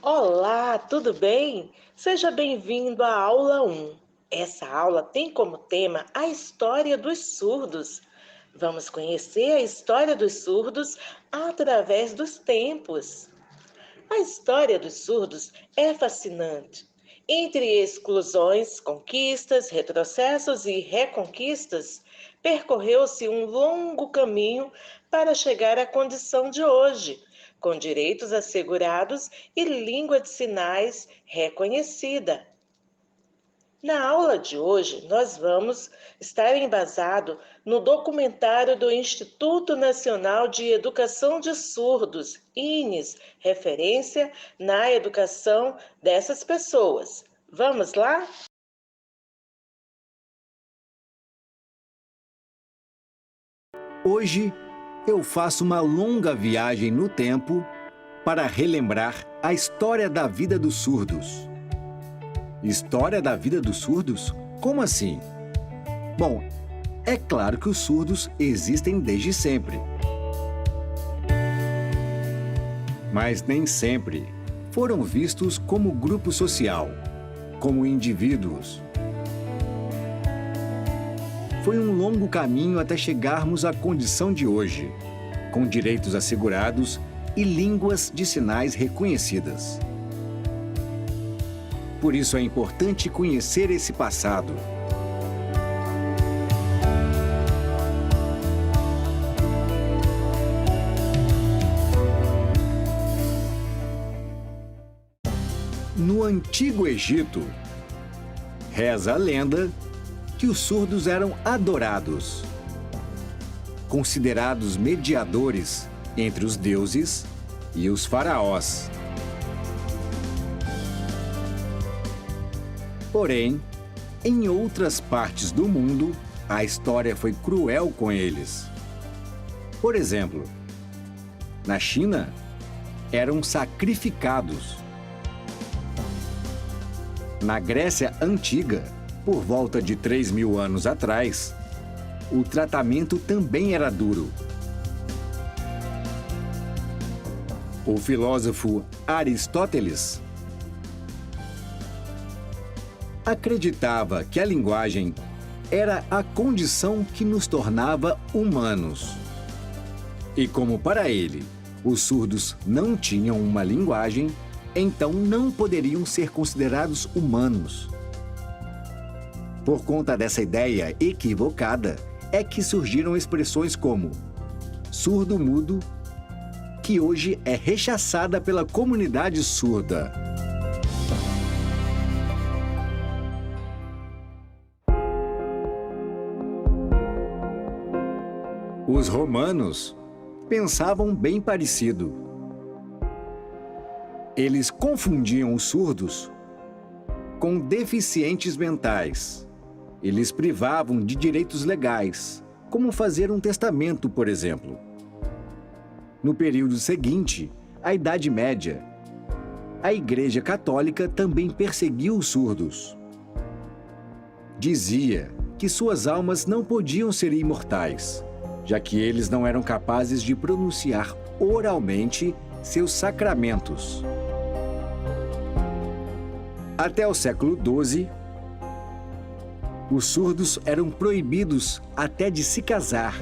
Olá, tudo bem? Seja bem-vindo à aula 1. Essa aula tem como tema a história dos surdos. Vamos conhecer a história dos surdos através dos tempos. A história dos surdos é fascinante. Entre exclusões, conquistas, retrocessos e reconquistas, percorreu-se um longo caminho para chegar à condição de hoje, com direitos assegurados e língua de sinais reconhecida. Na aula de hoje, nós vamos estar embasado no documentário do Instituto Nacional de Educação de Surdos, INES, referência na educação dessas pessoas. Vamos lá? Hoje eu faço uma longa viagem no tempo para relembrar a história da vida dos surdos. História da vida dos surdos? Como assim? Bom, é claro que os surdos existem desde sempre. Mas nem sempre foram vistos como grupo social, como indivíduos. Foi um longo caminho até chegarmos à condição de hoje, com direitos assegurados e línguas de sinais reconhecidas. Por isso é importante conhecer esse passado. No Antigo Egito, reza a lenda que os surdos eram adorados, considerados mediadores entre os deuses e os faraós. Porém, em outras partes do mundo, a história foi cruel com eles. Por exemplo, na China, eram sacrificados. Na Grécia Antiga, por volta de 3.000 anos atrás, o tratamento também era duro. O filósofo Aristóteles acreditava que a linguagem era a condição que nos tornava humanos. E como para ele, os surdos não tinham uma linguagem, então não poderiam ser considerados humanos. Por conta dessa ideia equivocada, é que surgiram expressões como surdo-mudo, que hoje é rechaçada pela comunidade surda. Os romanos pensavam bem parecido. Eles confundiam os surdos com deficientes mentais. Eles privavam de direitos legais, como fazer um testamento, por exemplo. No período seguinte, a Idade Média, a Igreja Católica também perseguiu os surdos. Dizia que suas almas não podiam ser imortais, já que eles não eram capazes de pronunciar oralmente seus sacramentos. Até o século XII, os surdos eram proibidos até de se casar,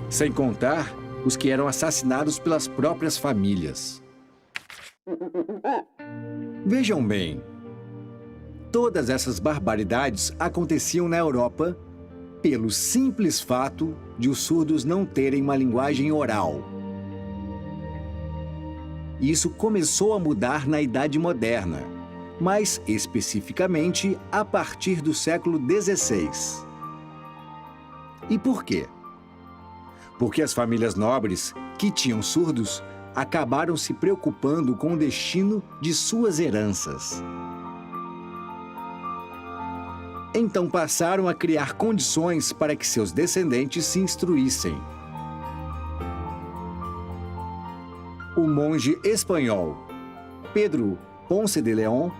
sem contar os que eram assassinados pelas próprias famílias. Vejam bem, todas essas barbaridades aconteciam na Europa pelo simples fato de os surdos não terem uma linguagem oral. Isso começou a mudar na Idade Moderna, mas especificamente a partir do século XVI. E por quê? Porque as famílias nobres que tinham surdos acabaram se preocupando com o destino de suas heranças. Então passaram a criar condições para que seus descendentes se instruíssem. O monge espanhol Pedro Ponce de León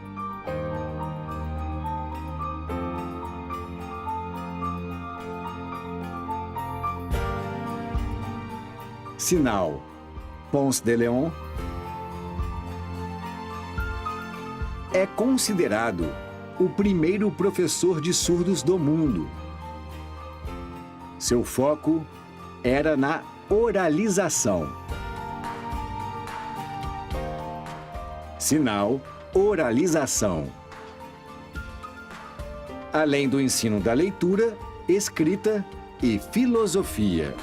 sinal Ponce de León é considerado o primeiro professor de surdos do mundo. Seu foco era na oralização. Sinal, oralização. Além do ensino da leitura, escrita e filosofia.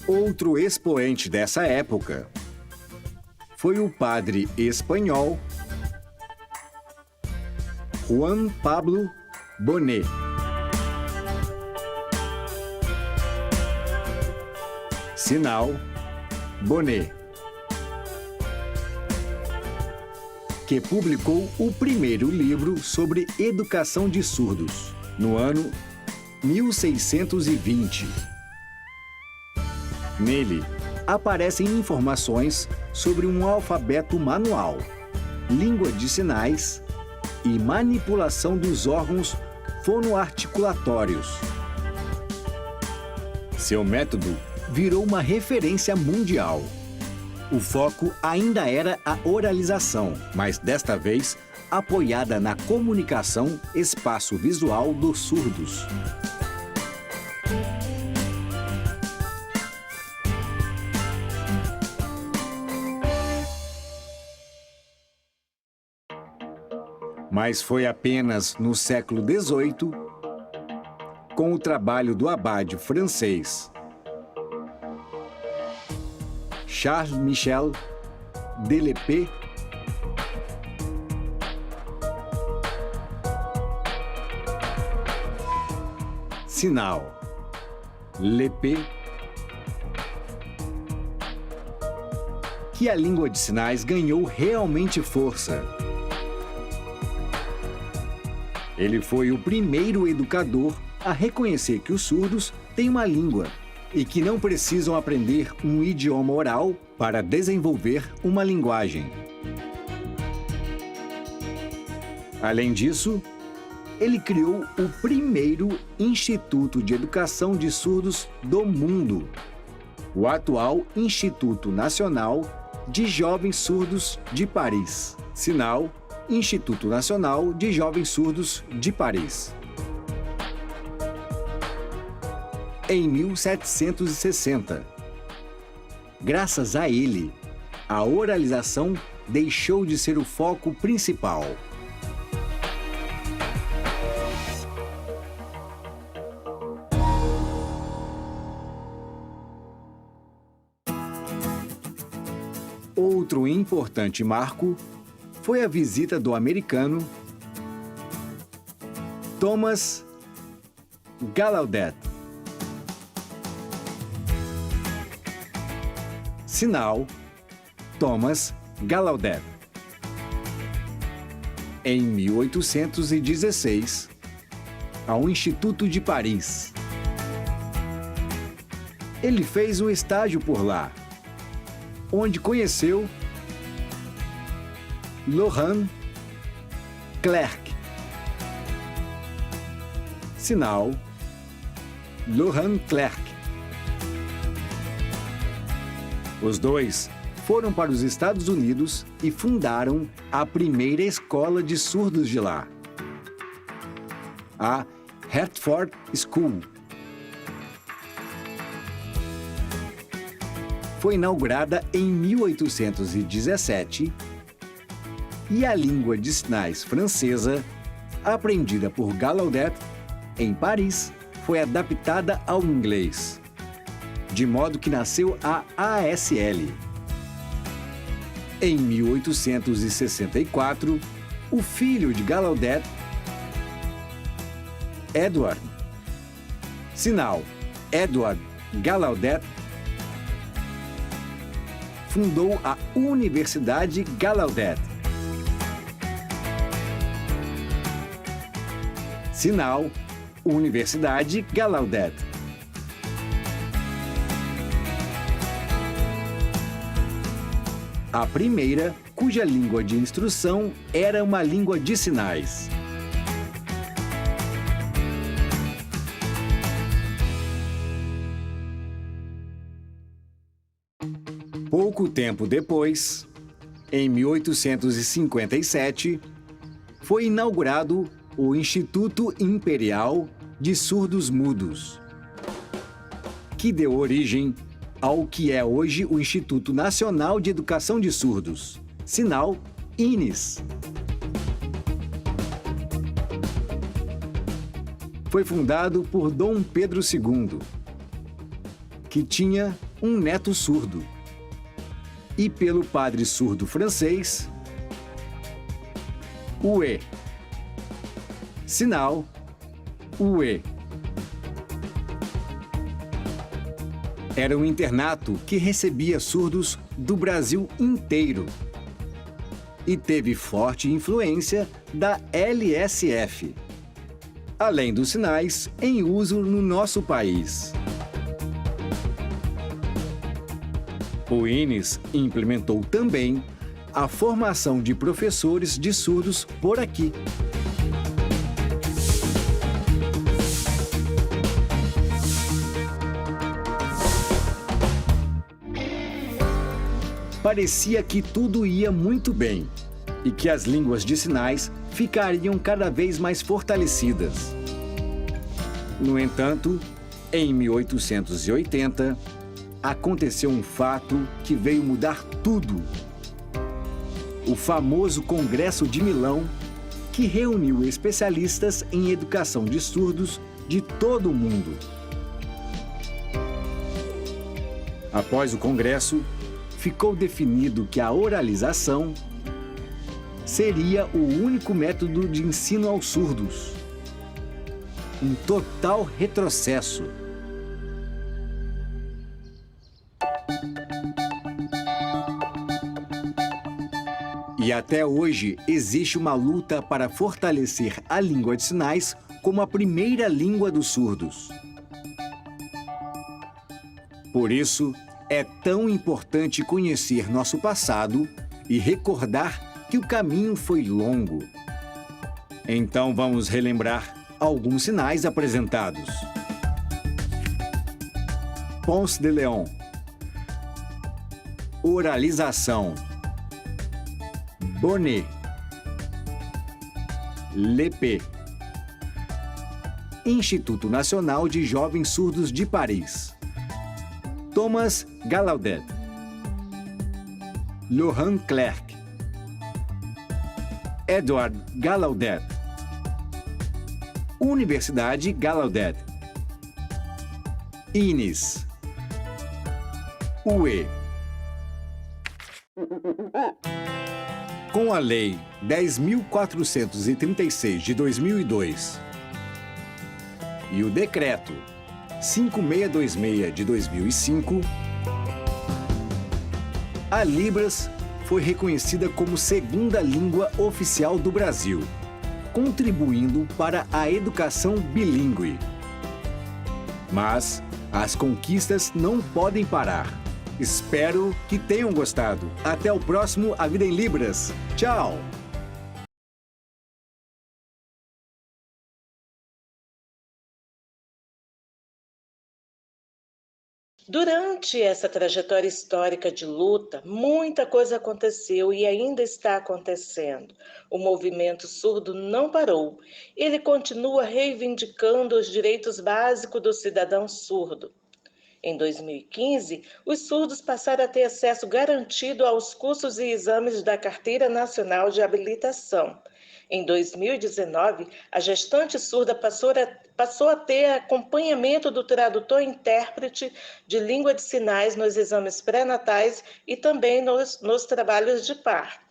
Outro expoente dessa época foi o padre espanhol Juan Pablo Bonet. Sinal, Bonet, que publicou o primeiro livro sobre educação de surdos, no ano 1620. Nele, aparecem informações sobre um alfabeto manual, língua de sinais e manipulação dos órgãos fonoarticulatórios. Seu método virou uma referência mundial. O foco ainda era a oralização, mas desta vez apoiada na comunicação espaço-visual dos surdos. Mas foi apenas no século XVIII, com o trabalho do abade francês Charles-Michel Delepé, sinal, Lepé, que a língua de sinais ganhou realmente força. Ele foi o primeiro educador a reconhecer que os surdos têm uma língua e que não precisam aprender um idioma oral para desenvolver uma linguagem. Além disso, ele criou o primeiro Instituto de Educação de Surdos do mundo, o atual Instituto Nacional de Jovens Surdos de Paris, sinal Instituto Nacional de Jovens Surdos de Paris. Em 1760. Graças a ele, a oralização deixou de ser o foco principal. Outro importante marco foi a visita do americano Thomas Gallaudet. Sinal, Thomas Gallaudet. Em 1816, ao Instituto de Paris. Ele fez um estágio por lá, onde conheceu Laurent Clerc. Sinal, Laurent Clerc. Os dois foram para os Estados Unidos e fundaram a primeira escola de surdos de lá, a Hertford School. Foi inaugurada em 1817 e a língua de sinais francesa, aprendida por Gallaudet em Paris, foi adaptada ao inglês, de modo que nasceu a ASL. Em 1864, o filho de Gallaudet, Edward, sinal Edward Gallaudet, fundou a Universidade Gallaudet. Sinal, Universidade Gallaudet. A primeira, cuja língua de instrução era uma língua de sinais. Pouco tempo depois, em 1857, foi inaugurado o Instituto Imperial de Surdos Mudos, que deu origem ao que é hoje o Instituto Nacional de Educação de Surdos, sinal INES. Foi fundado por Dom Pedro II, que tinha um neto surdo, e pelo padre surdo francês, UE, sinal UE. Era um internato que recebia surdos do Brasil inteiro e teve forte influência da LSF, além dos sinais em uso no nosso país. O INES implementou também a formação de professores de surdos por aqui. Parecia que tudo ia muito bem e que as línguas de sinais ficariam cada vez mais fortalecidas. No entanto, em 1880, aconteceu um fato que veio mudar tudo. O famoso Congresso de Milão, que reuniu especialistas em educação de surdos de todo o mundo. Após o congresso, ficou definido que a oralização seria o único método de ensino aos surdos. Um total retrocesso. E até hoje existe uma luta para fortalecer a língua de sinais como a primeira língua dos surdos. Por isso, é tão importante conhecer nosso passado e recordar que o caminho foi longo. Então vamos relembrar alguns sinais apresentados. Ponce de Leon. Oralização. Bonnet. Lepé. Instituto Nacional de Jovens Surdos de Paris. Thomas Gallaudet. Laurent Clerc. Edward Gallaudet. Universidade Gallaudet. INES. UE. Com a Lei 10.436 de 2002 e o Decreto 5626 de 2005, a Libras foi reconhecida como segunda língua oficial do Brasil, contribuindo para a educação bilíngue. Mas as conquistas não podem parar. Espero que tenham gostado. Até o próximo A Vida em Libras. Tchau! Durante essa trajetória histórica de luta, muita coisa aconteceu e ainda está acontecendo. O movimento surdo não parou. Ele continua reivindicando os direitos básicos do cidadão surdo. Em 2015, os surdos passaram a ter acesso garantido aos cursos e exames da Carteira Nacional de Habilitação. Em 2019, a gestante surda passou a ter acompanhamento do tradutor-intérprete de língua de sinais nos exames pré-natais e também nos trabalhos de parto.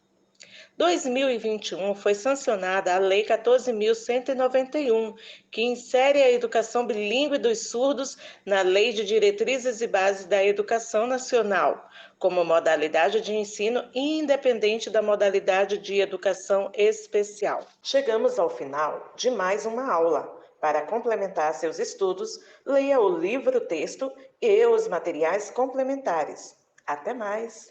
2021 foi sancionada a Lei 14.191, que insere a educação bilíngue dos surdos na Lei de Diretrizes e Bases da Educação Nacional, como modalidade de ensino independente da modalidade de educação especial. Chegamos ao final de mais uma aula. Para complementar seus estudos, leia o livro-texto e os materiais complementares. Até mais!